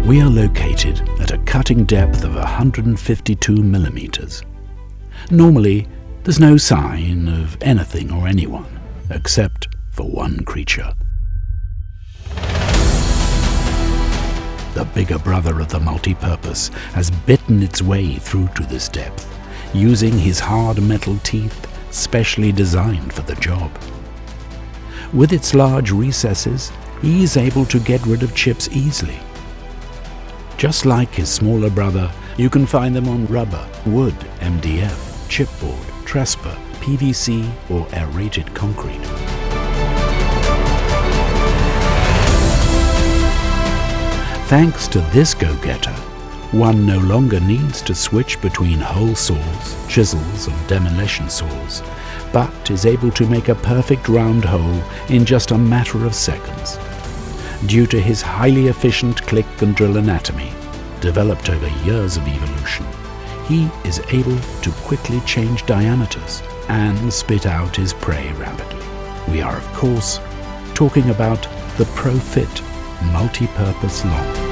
We are located at a cutting depth of 152 millimeters. Normally, there's no sign of anything or anyone, except for one creature. The bigger brother of the multipurpose has bitten its way through to this depth, using his hard metal teeth specially designed for the job. With its large recesses, he is able to get rid of chips easily. Just like his smaller brother, you can find them on rubber, wood, MDF, chipboard, Trespa, PVC or aerated concrete. Thanks to this go-getter, one no longer needs to switch between hole saws, chisels and demolition saws, but is able to make a perfect round hole in just a matter of seconds. Due to his highly efficient click and drill anatomy, developed over years of evolution, he is able to quickly change diameters and spit out his prey rapidly. We are, of course, talking about the ProFit Multipurpose Long.